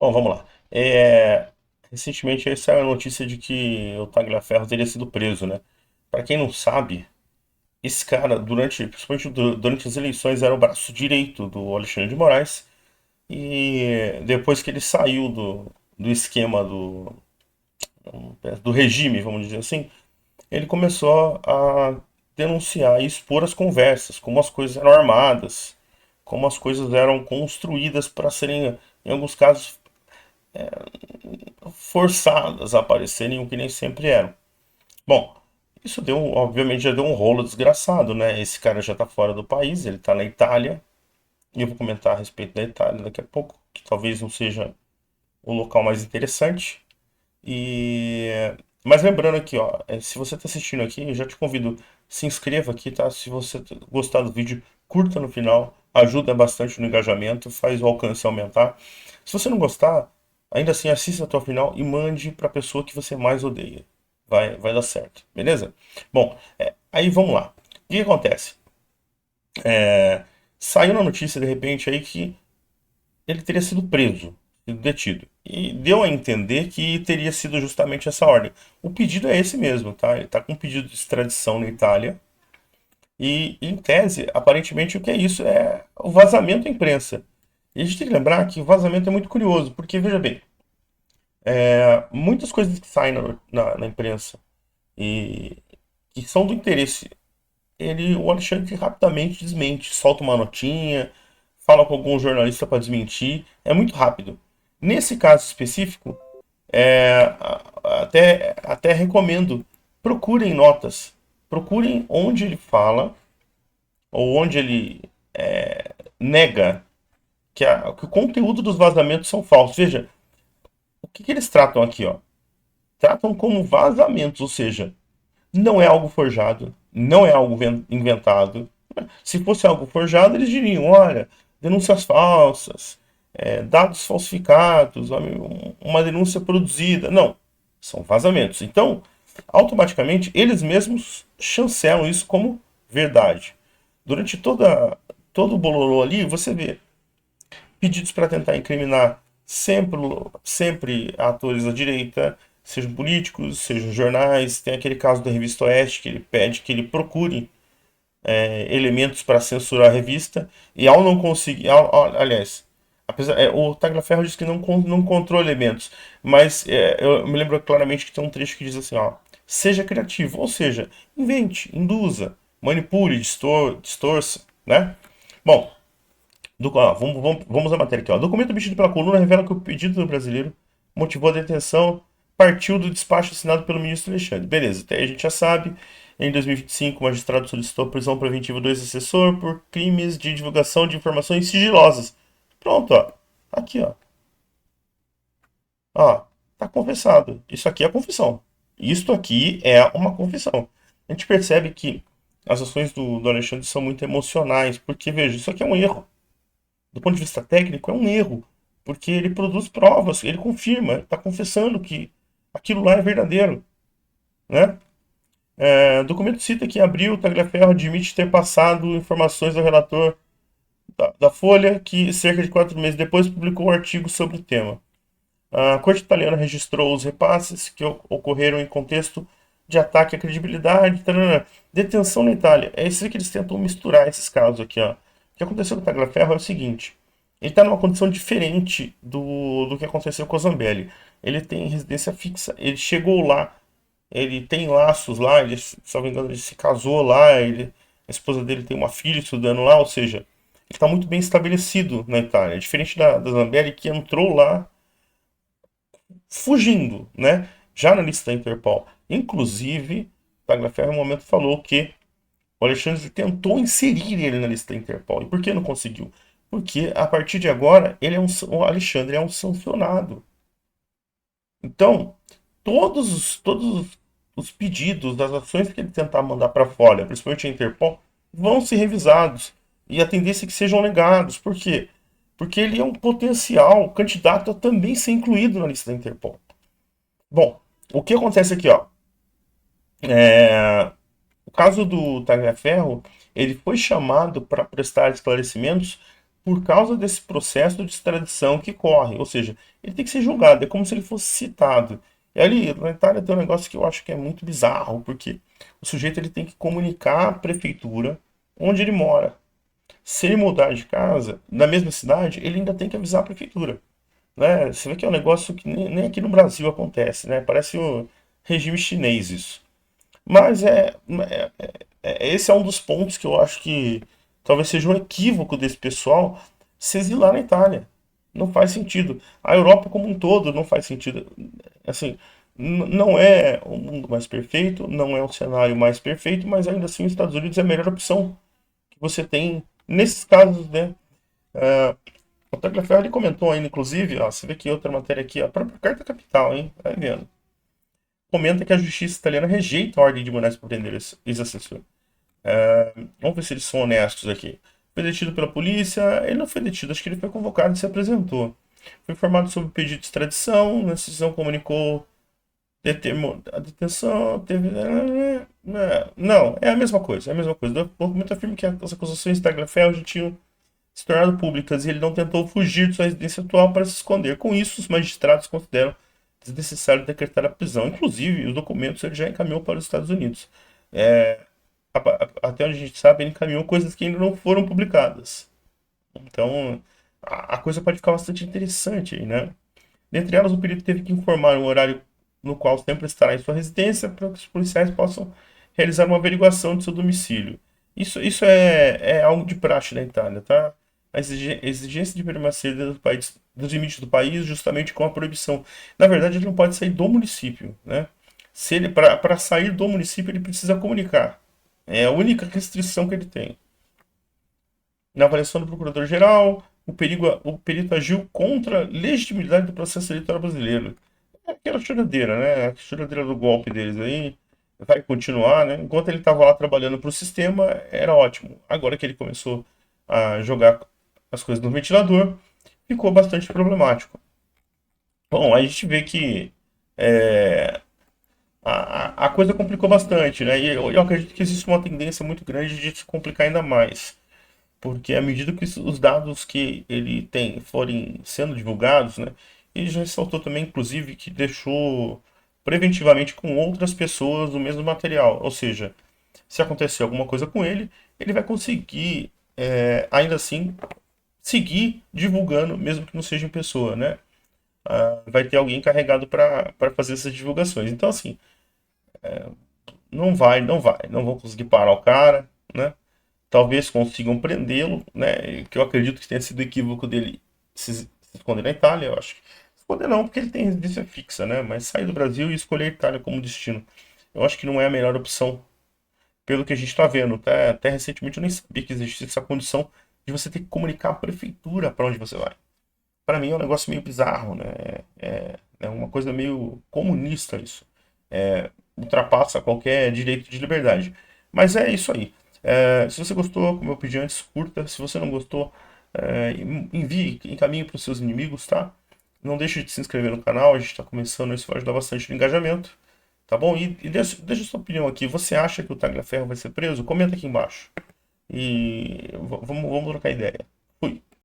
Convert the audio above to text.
Bom, vamos lá. Recentemente aí saiu a notícia de que o Tagliaferro teria sido preso, né? Para quem não sabe, esse cara, principalmente durante as eleições, era o braço direito do Alexandre de Moraes. E depois que ele saiu do esquema do regime, vamos dizer assim, ele começou a denunciar e expor as conversas, como as coisas eram armadas, como as coisas eram construídas para serem, em alguns casos, forçadas a aparecerem, o que nem sempre eram. Bom, isso obviamente já deu um rolo desgraçado, né? Esse cara já tá fora do país, ele tá na Itália, e eu vou comentar a respeito da Itália daqui a pouco, que talvez não seja o local mais interessante. E mas lembrando aqui, ó, se você está assistindo aqui, eu já te convido, se inscreva aqui, tá? Se você gostar do vídeo, curta no final, ajuda bastante no engajamento, faz o alcance aumentar. Se você não gostar, ainda assim assista até o final e mande para a pessoa que você mais odeia. Vai dar certo, beleza? Bom, aí vamos lá. O que acontece? Saiu na notícia de repente aí que ele teria sido preso, sido detido. E deu a entender que teria sido justamente essa ordem. O pedido é esse mesmo, tá? Ele está com um pedido de extradição na Itália. E, em tese, aparentemente, o que é isso? É o vazamento da imprensa. E a gente tem que lembrar que o vazamento é muito curioso, porque, veja bem, muitas coisas que saem na imprensa e que são do interesse, o Alexandre rapidamente desmente, solta uma notinha, fala com algum jornalista para desmentir, é muito rápido. Nesse caso específico, até recomendo, procurem notas, procurem onde ele fala ou onde ele nega que o conteúdo dos vazamentos são falsos. Veja, o que eles tratam aqui, ó? Tratam como vazamentos, ou seja, não é algo forjado, não é algo inventado. Se fosse algo forjado, eles diriam: olha, denúncias falsas, dados falsificados, uma denúncia produzida. Não, são vazamentos. Então, automaticamente, eles mesmos chancelam isso como verdade. Durante todo o bololô ali, você vê pedidos para tentar incriminar sempre atores da direita, sejam políticos, sejam jornais. Tem aquele caso da Revista Oeste que ele pede que ele procure elementos para censurar a revista, e ao não conseguir, aliás, o Tagliaferro diz que não encontrou elementos, mas eu me lembro claramente que tem um trecho que diz assim, ó, seja criativo, ou seja, invente, induza, manipule, distorça, né? Bom, vamos à matéria aqui. Ó. O documento obtido pela coluna revela que o pedido do brasileiro motivou a detenção, partiu do despacho assinado pelo ministro Alexandre. Beleza, até aí a gente já sabe. Em 2025, o magistrado solicitou a prisão preventiva do ex-assessor por crimes de divulgação de informações sigilosas. Pronto, ó. Aqui, ó. Ó, tá confessado. Isso aqui é a confissão. Isto aqui é uma confissão. A gente percebe que as ações do Alexandre são muito emocionais, porque, veja, isso aqui é um erro. Do ponto de vista técnico, é um erro, porque ele produz provas, ele confirma, está confessando que aquilo lá é verdadeiro, né? O documento cita que em abril, Tagliaferro admite ter passado informações ao relator da Folha, que cerca de 4 meses depois publicou um artigo sobre o tema. A corte italiana registrou os repasses que ocorreram em contexto de ataque à credibilidade, tarará. Detenção na Itália. É isso que eles tentam misturar esses casos aqui, ó. O que aconteceu com o Tagliaferro é o seguinte: ele está numa condição diferente do que aconteceu com o Zambelli. Ele tem residência fixa, ele chegou lá, ele tem laços lá, ele, se não me engano, ele se casou lá, a esposa dele tem uma filha estudando lá, ou seja, ele está muito bem estabelecido na Itália. Diferente da Zambelli, que entrou lá fugindo, né? Já na lista da Interpol. Inclusive, Tagliaferro em um momento falou que o Alexandre tentou inserir ele na lista da Interpol. E por que não conseguiu? Porque a partir de agora, o Alexandre é um sancionado. Então, todos os pedidos das ações que ele tentar mandar para fora, principalmente a Interpol, vão ser revisados. E a tendência é que sejam negados. Por quê? Porque ele é um potencial candidato a também ser incluído na lista da Interpol. Bom, o que acontece aqui, ó? O caso do Tagliaferro, ele foi chamado para prestar esclarecimentos por causa desse processo de extradição que corre. Ou seja, ele tem que ser julgado, é como se ele fosse citado. E ali, na Itália tem um negócio que eu acho que é muito bizarro, porque o sujeito ele tem que comunicar à prefeitura onde ele mora. Se ele mudar de casa, na mesma cidade, ele ainda tem que avisar a prefeitura. Né? Você vê que é um negócio que nem aqui no Brasil acontece, né? Parece o regime chinês isso. Mas esse é um dos pontos que eu acho que talvez seja um equívoco desse pessoal se exilar na Itália. Não faz sentido. A Europa como um todo não faz sentido. Assim, não é o mundo mais perfeito, não é o cenário mais perfeito, mas ainda assim os Estados Unidos é a melhor opção que você tem nesses casos, né? O Tagliaferro ele comentou ainda, inclusive, ó, você vê que outra matéria aqui, a própria Carta Capital, hein? Vai vendo. Comenta que a justiça italiana rejeita a ordem de Moraes para prender esse ex-assessor. Vamos ver se eles são honestos aqui. Foi detido pela polícia, ele não foi detido, acho que ele foi convocado e se apresentou. Foi informado sobre o pedido de extradição, na decisão comunicou a detenção, teve. Não, é a mesma coisa, é a mesma coisa. O documento afirma que as acusações de Tagliaferro já tinham se tornado públicas e ele não tentou fugir de sua residência atual para se esconder. Com isso, os magistrados consideram desnecessário decretar a prisão. Inclusive, os documentos ele já encaminhou para os Estados Unidos. É, até onde a gente sabe, ele encaminhou coisas que ainda não foram publicadas. Então, a coisa pode ficar bastante interessante aí, né? Dentre elas, o perito teve que informar um horário no qual sempre estará em sua residência para que os policiais possam realizar uma averiguação de seu domicílio. Isso é algo de praxe na Itália, tá? A exigência de permanecer dentro do país, dos limites do país, justamente com a proibição. Na verdade, ele não pode sair do município, né? Se ele para sair do município, ele precisa comunicar. É a única restrição que ele tem. Na avaliação do procurador-geral, o perito agiu contra a legitimidade do processo eleitoral brasileiro. É aquela choradeira, né? A choradeira do golpe deles aí vai continuar, né? Enquanto ele estava lá trabalhando para o sistema, era ótimo. Agora que ele começou a jogar as coisas no ventilador, ficou bastante problemático. Bom, aí a gente vê que é, a coisa complicou bastante, né? E eu acredito que existe uma tendência muito grande de se complicar ainda mais. Porque à medida que os dados que ele tem forem sendo divulgados, né, ele já ressaltou também, inclusive, que deixou preventivamente com outras pessoas o mesmo material. Ou seja, se acontecer alguma coisa com ele, ele vai conseguir, ainda assim, seguir divulgando, mesmo que não seja em pessoa, né? Vai ter alguém encarregado para fazer essas divulgações. Então, assim, não vão conseguir parar o cara, né? Talvez consigam prendê-lo, né? Que eu acredito que tenha sido equívoco dele se esconder na Itália, eu acho. Esconder não, porque ele tem residência fixa, né? Mas sair do Brasil e escolher a Itália como destino. Eu acho que não é a melhor opção, pelo que a gente está vendo. Até recentemente eu nem sabia que existia essa condição de você ter que comunicar à prefeitura para onde você vai. Para mim é um negócio meio bizarro, né? É uma coisa meio comunista isso. Ultrapassa qualquer direito de liberdade. Mas é isso aí. Se você gostou, como eu pedi antes, curta. Se você não gostou, envie, encaminhe para os seus inimigos, tá? Não deixe de se inscrever no canal, a gente está começando, isso vai ajudar bastante no engajamento, tá bom? E deixa sua opinião aqui. Você acha que o Tagliaferro vai ser preso? Comenta aqui embaixo. E vamos trocar ideia. Fui.